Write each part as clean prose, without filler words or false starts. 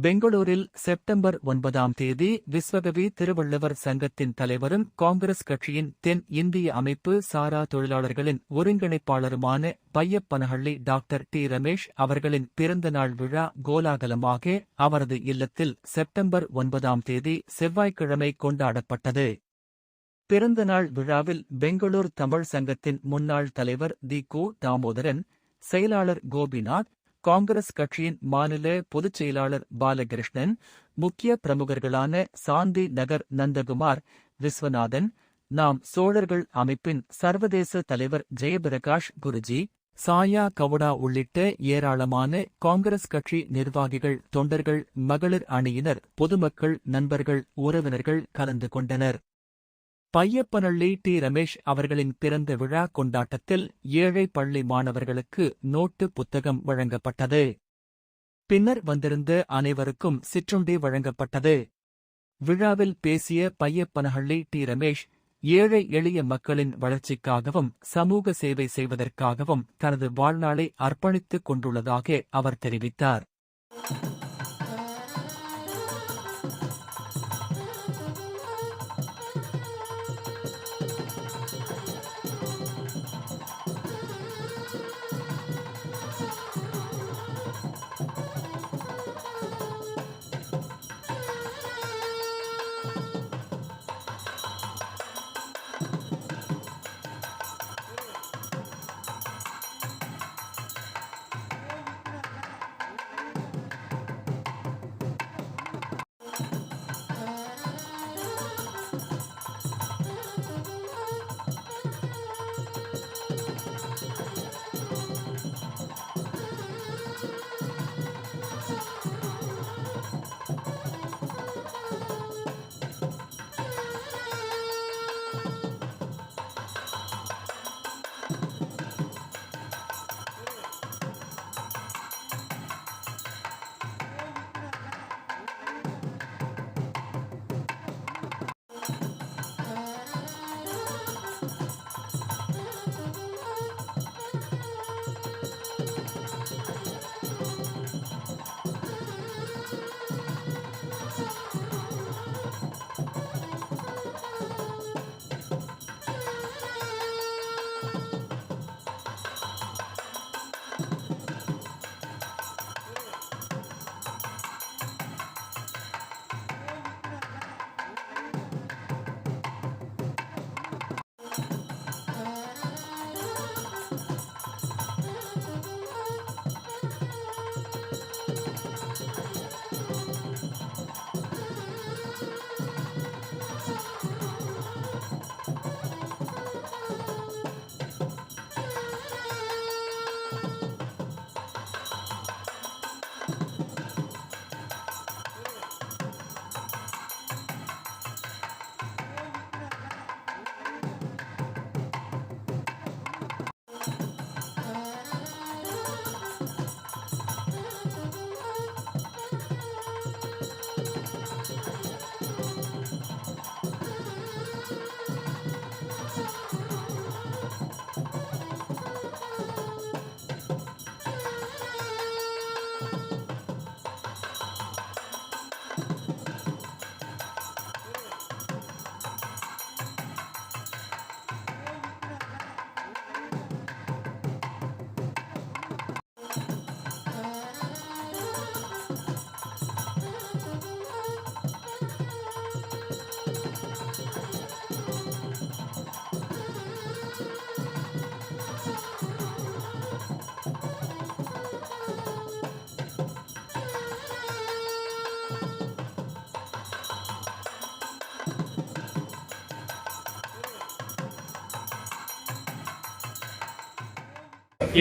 பெங்களூரில் செப்டம்பர் 9ஆம் தேதி விஸ்வகவி திருவள்ளுவர் சங்கத்தின் தலைவரும் காங்கிரஸ் கட்சியின் தென் இந்திய அமைப்பு சாரா தொழிலாளர்களின் ஒருங்கிணைப்பாளருமான பையப்பனஹள்ளி டாக்டர் டி. ரமேஷ் அவர்களின் பிறந்தநாள் விழா கோலாகலமாக அவரது இல்லத்தில் செப்டம்பர் 9ஆம் தேதி செவ்வாய்க்கிழமை கொண்டாடப்பட்டது. பிறந்தநாள் விழாவில் பெங்களூர் தமிழ் சங்கத்தின் முன்னாள் தலைவர் தி. கு. தாமோதரன், செயலாளர் கோபிநாத், காங்கிரஸ் கட்சியின் மாநில பொதுச் செயலாளர் பாலகிருஷ்ணன், முக்கிய பிரமுகர்களான சாந்தி நகர் நந்தகுமார், விஸ்வநாதன், நாம் சோழர்கள் அமைப்பின் சர்வதேச தலைவர் ஜெயபிரகாஷ் குருஜி, சாயா கவுடா உள்ளிட்ட ஏராளமான காங்கிரஸ் கட்சி நிர்வாகிகள், தொண்டர்கள், மகளிர் அணியினர், பொதுமக்கள், நண்பர்கள், உறவினர்கள் கலந்து கொண்டனர். பையப்பனஹள்ளி டி. ரமேஷ் அவர்களின் பிறந்த விழா கொண்டாட்டத்தில் ஏழை பள்ளி மாணவர்களுக்கு நோட்டு புத்தகம் வழங்கப்பட்டது. பின்னர் வந்திருந்த அனைவருக்கும் சிற்றுண்டி வழங்கப்பட்டது. விழாவில் பேசிய பையப்பனஹள்ளி டி. ரமேஷ், ஏழை எளிய மக்களின் வளர்ச்சிக்காகவும் சமூக சேவை செய்வதற்காகவும் தனது வாழ்நாளை அர்ப்பணித்துக் கொண்டுள்ளதாக அவர் தெரிவித்தார்.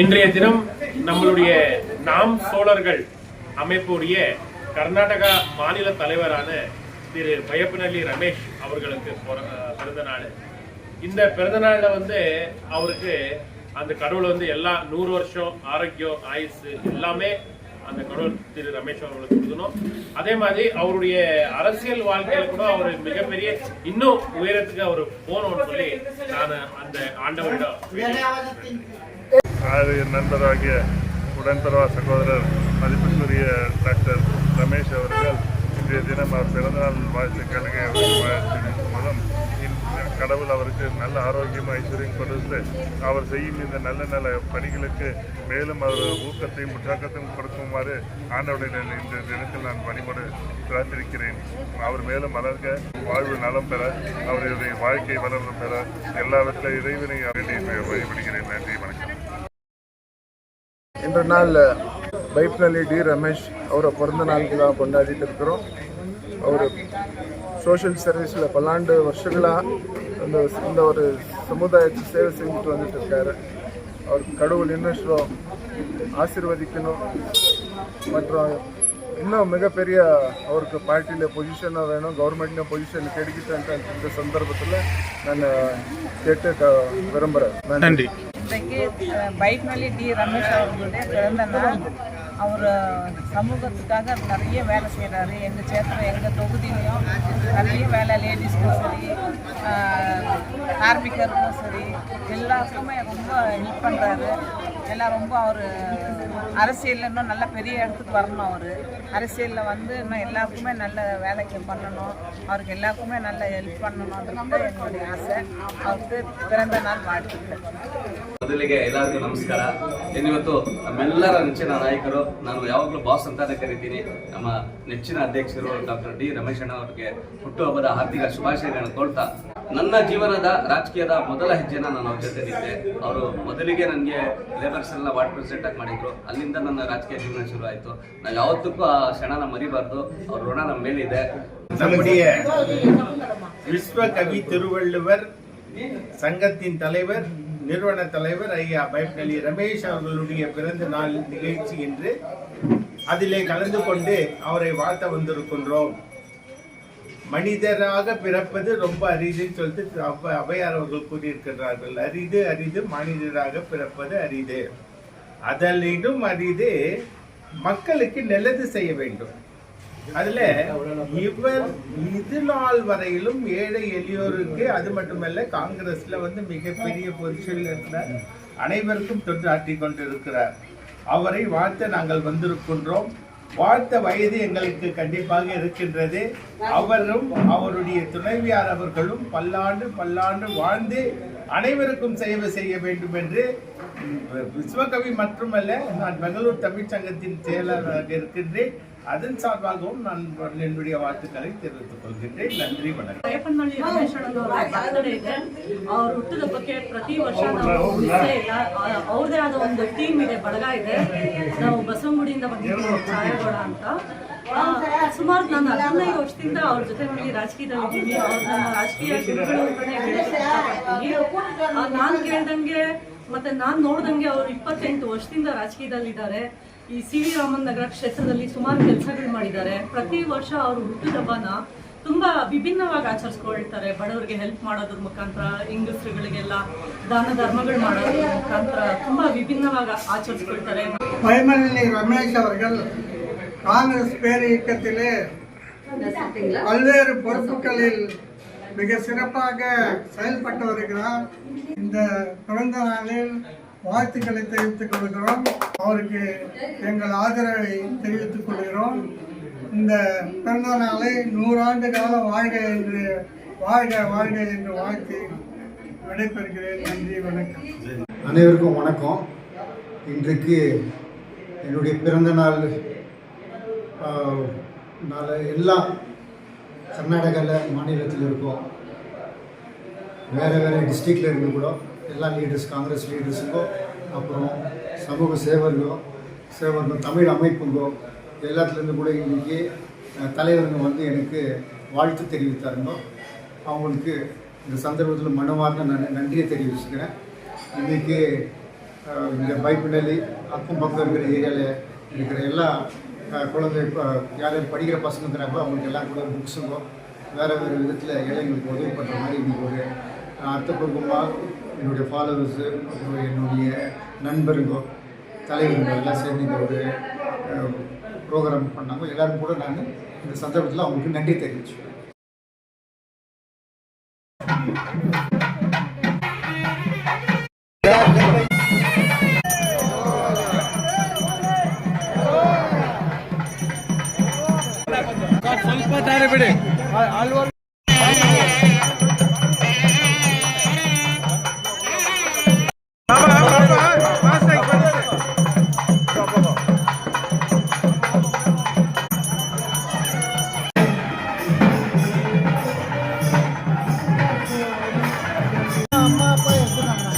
இன்றைய தினம் நம்மளுடைய நாம் சோழர்கள் அமைப்புடைய கர்நாடகா மாநில தலைவரான திரு பையப்பனஹள்ளி ரமேஷ் அவர்களுக்கு பிறந்த நாள். இந்த பிறந்த நாள்ல அவருக்கு அந்த கடவுள் எல்லா 100 வருஷம் ஆரோக்கியம் ஆயுசு எல்லாமே அந்த கடவுள் திரு ரமேஷ் அவர்களுக்கு கொடுக்கணும். அதே மாதிரி அவருடைய அரசியல் வாழ்க்கையில கூட அவர் மிகப்பெரிய இன்னும் உயரத்துக்கு அவர் போகணும்னு சொல்லி நான் அந்த ஆண்டவரிடம் நண்பராகிய உடன்பிறவா சகோதரர் மதிப்புக்குரிய டாக்டர் ரமேஷ் அவர்கள் இன்றைய தினம் அவர் பிறந்தநாள் வாழ்த்துக்களுக்கு மூலம் கடவுள் அவருக்கு நல்ல ஆரோக்கியம் ஐஸ்வர்யம் கொடுத்து அவர் செய்யும் இந்த நல்ல நல்ல பணிகளுக்கு மேலும் அவர் ஊக்கத்தையும் உற்சாகத்தையும் கொடுக்குமாறு ஆண்டவருடைய இந்த தினத்தில் நான் பணிபோடு பிரார்த்திக்கிறேன். அவர் மேலும் வளர்க, வாழ்வு நலம் பெற, அவருடைய வாழ்க்கை வளர்ந்து பெற எல்லாவற்றிலும் இறைவனை வழிபடுகிறேன். நன்றி, வணக்கம். இன்ற நாள் பைப்னலி டி ரமேஷ் அவரை பிறந்த நாளுக்கு தான் கொண்டாடிட்டு இருக்கிறோம். அவர் சோஷியல் சர்வீஸில் பல்லாண்டு வருஷங்களாக இந்த ஒரு சமுதாயத்தை சேவை செஞ்சுட்டு வந்துட்டு இருக்காரு. அவர் கடவுள் இன்னும் ஆசீர்வதிக்கணும் மற்றும் இன்னும் மிகப்பெரிய அவருக்கு பார்ட்டியில் பொசிஷனாக வேணும், கவர்மெண்ட்லேயும் பொசிஷன் கிடைக்கிட்டு இந்த சந்தர்ப்பத்தில் நான் கேட்டு விரும்புகிறேன். நன்றி. இன்றைக்கு பைப்னலி டி ரமேஷ் அவர்களுடைய பிறந்த நாள். அவர் சமூகத்துக்காக நிறைய வேலை செய்கிறாரு. எங்கள் சேத்திரம் எங்கள் தொகுதியிலையும் நிறைய வேலை, லேடிஸ்க்கும் சரி, கார்மிகருக்கும் சரி, எல்லாருக்குமே ரொம்ப ஹெல்ப் பண்ணுறாரு. எல்லாம் ரொம்ப அவர் அரசியலில் இன்னும் நல்ல பெரிய இடத்துக்கு வரணும். அவர் அரசியலில் வந்து இன்னும் எல்லாருக்குமே நல்ல வேலைக்கு பண்ணணும், அவருக்கு எல்லாருக்குமே நல்ல ஹெல்ப் பண்ணணுன்றது என்னுடைய ஆசை. அவருக்கு பிறந்த ನಾள் வாழ்த்துக்கள். ಮೊದಲಿಗೆ ಎಲ್ಲರಿಗೂ ನಮಸ್ಕಾರ. ಏನಿವತ್ತು ನಮ್ಮೆಲ್ಲರ ನೆಚ್ಚಿನ ನಾಯಕರು, ನಾನು ಯಾವಾಗಲೂ ಬಾಸ್ ಅಂತಾನೆ ಕರಿತೀನಿ, ನಮ್ಮ ನೆಚ್ಚಿನ ಅಧ್ಯಕ್ಷರು ಡಾಕ್ಟರ್ ಡಿ ರಮೇಶ್ ಅಣ್ಣ ಅವರಿಗೆ ಹುಟ್ಟುಹಬ್ಬದ ಹಾರ್ದಿಕ ಶುಭಾಶಯಗಳನ್ನು ಕೋರ್ತಾ, ನನ್ನ ಜೀವನದ ರಾಜಕೀಯದ ಮೊದಲ ಹೆಜ್ಜೆನ ನಾನು ಅವ್ರ ಜೊತೆ ನಿಂತೆ. ಅವರು ಮೊದಲಿಗೆ ನನಗೆ ಲೇಬರ್ಸ್ ಎಲ್ಲ ವಾರ್ಡ್ ಪ್ರೆಸಿಡೆಂಟ್ ಆಗಿ ಮಾಡಿದ್ರು. ಅಲ್ಲಿಂದ ನನ್ನ ರಾಜಕೀಯ ಜೀವನ ಶುರು ಆಯಿತು. ನಾವು ಯಾವತ್ತಕ್ಕೂ ಆ ಕ್ಷಣನ ಮರಿಬಾರ್ದು. ಅವ್ರ ಋಣ ನಮ್ಮ ಮೇಲಿದೆ. நம்முடைய விஸ்வகவி திருவள்ளுவர் சங்கத்தின் தலைவர், நிறுவன தலைவர் ஐயா பைப்னலி ரமேஷ் அவர்களுடைய பிறந்த நாள் நிகழ்ச்சி என்று அதிலே கலந்து கொண்டு அவரை வாழ்த்த வந்திருக்கின்றோம். மனிதராக பிறப்பது ரொம்ப அரிதுன்னு சொல்லிட்டு அவையார் அவர்கள் கூறியிருக்கிறார்கள். அரிது அரிது மனிதராக பிறப்பது அரிது. அதிலும் அரிது மக்களுக்கு நல்லது செய்ய வேண்டும். அதுல இவர் இது நாள் வரையிலும் ஏழை எளியோருக்கு, அது மட்டுமல்ல காங்கிரஸ்ல மிகப்பெரிய பொசிஷன்ல இருக்கிறார், அனைவருக்கும் தொண்டு ஆற்றிக் கொண்டிருக்கிறார். அவரை வாழ்த்த நாங்கள் வந்திருக்கின்றோம். வாழ்த்த வயது எங்களுக்கு கண்டிப்பாக இருக்கின்றது. அவரும் அவருடைய துணைவியார் அவர்களும் பல்லாண்டு வாழ்ந்து அனைவருக்கும் சேவை செய்ய வேண்டும் என்று விஸ்வகவி மட்டுமல்ல, நான் பெங்களூர் தமிழ் சங்கத்தின் செயலாளராக இருக்கின்றேன். அதன் சார்பாகவும் நான் என்னுடைய வாழ்த்துக்களை தெரிவித்துக் கொள்கின்றேன். ನನ್ರಿ, ವಣಕಂ. ಬೈಯಪ್ಪನಹಳ್ಳಿ ರಮೇಶ್ ಅಣ್ಣನವರ ಬರ್ತಡೇ ಇದೆ. ಅವ್ರ ಹುಟ್ಟುಹಬ್ಬಕ್ಕೆ ಪ್ರತಿ ವರ್ಷ ನಾವು ಮಿಸ್ಸೇ ಇಲ್ಲ. ಅವ್ರದೇ ಆದ ಒಂದು ಟೀಮ್ ಇದೆ, ಬಳಗ ಇದೆ. ನಾವು ಬಸವನಗುಡಿಯಿಂದ ಬಂದಿದ್ದೀವಿ, ಛಾಯಾಗೌಡ ಅಂತ. ಸುಮಾರು ನಾನು 15 ವರ್ಷದಿಂದ ಅವ್ರ ಜೊತೆನಲ್ಲಿ ರಾಜಕೀಯದಲ್ಲಿದ್ದೀನಿ. ಅವ್ರ ನಮ್ಮ ರಾಜಕೀಯ ಗುರುಗಳು ಅಂತಾನೆ ಹೇಳಕ್ಕೆ ಇಷ್ಟಪಡ್ತೀನಿ. ನಾನು ಕೇಳ್ದಂಗೆ ಮತ್ತೆ ನಾನು ನೋಡ್ದಂಗೆ ಅವರು 28 ವರ್ಷದಿಂದ ರಾಜಕೀಯದಲ್ಲಿದ್ದಾರೆ. ಈ ಸಿ ವಿ ರಾಮನ್ ನಗರ ಕ್ಷೇತ್ರದಲ್ಲಿ ಸುಮಾರು ಕೆಲಸಗಳು ಮಾಡಿದ್ದಾರೆ. ಪ್ರತಿ ವರ್ಷ ಅವರು ಹುಟ್ಟುಹಬ್ಬನ ತುಂಬಾ ವಿಭಿನ್ನವಾಗಿ ಆಚರಿಸ್ಕೊಳ್ತಾರೆ. ಬಡವರಿಗೆ ಹೆಲ್ಪ್ ಮಾಡೋದ್ರ ಮುಖಾಂತರ, ಹೆಂಗಸರುಗಳಿಗೆಲ್ಲ ದಾನ ಧರ್ಮಗಳು ಮಾಡೋದ್ರ ಮುಖಾಂತರ ತುಂಬಾ ವಿಭಿನ್ನವಾಗಿ ಆಚರಿಸ್ಕೊಳ್ತಾರೆ. பைப்னலி ரமேஷ் அவர்கள் காங்கிரஸ் பேர் இயக்கத்திலே பல்வேறு பொறுப்புகளில் மிக சிறப்பாக செயல்பட்டு வருகிறார். இந்த பிறந்த நாளில் வாழ்த்துக்களை தெரிவித்துக் கொள்கிறோம். அவருக்கு எங்கள் ஆதரவை தெரிவித்துக் கொள்கிறோம். இந்த பிறந்த நாளை 100 ஆண்டு காலம் வாழ்க என்று வாழ்த்தி விடைபெறுகிறேன். நன்றி, வணக்கம். அனைவருக்கும் வணக்கம். இன்றைக்கு என்னுடைய பிறந்த நாள் எல்லாம் கர்நாடகாவில் மாநிலத்தில் இருக்கோம். வேறு டிஸ்ட்ரிக்டில் இருந்து கூட எல்லா லீடர்ஸ், காங்கிரஸ் லீடர்ஸுங்கோ, அப்புறம் சமூக சேவர்கள் தமிழ் அமைப்புங்கோ எல்லாத்துலேருந்து கூட இன்றைக்கி தலைவருங்க எனக்கு வாழ்த்து தெரிவித்தாருங்கோ. அவங்களுக்கு இந்த சந்தர்ப்பத்தில் மனமார்ந்த நன்றியை தெரிவிச்சுக்கிறேன். இன்றைக்கி இந்த பைப்னலி அக்கம் பக்கம் இருக்கிற ஏரியாவில் இருக்கிற எல்லா குழந்தை யாரும் படிக்கிற பசங்கிறாங்களோ அவங்களுக்கு எல்லாம் கூட புக்ஸுங்கோ வேறு விதத்தில் ஏழைங்களுக்கு உதவி பண்ணுற மாதிரி இன்றைக்கி ஒரு அர்த்தபூர்வமாக என்னுடைய ஃபாலோவர்ஸு, அப்புறம் என்னுடைய நண்பருங்கோ, தலைவருங்கோ எல்லாம் சேர்ந்து இந்த ஒரு ப்ரோக்ராம் பண்ணாங்க. எல்லோரும் கூட நான் இந்த சந்தர்ப்பத்தில் அவங்களுக்கு நன்றி தெரிவிச்சுக்கிறேன். அம்மா அப்பா எடுத்துட்டாங்க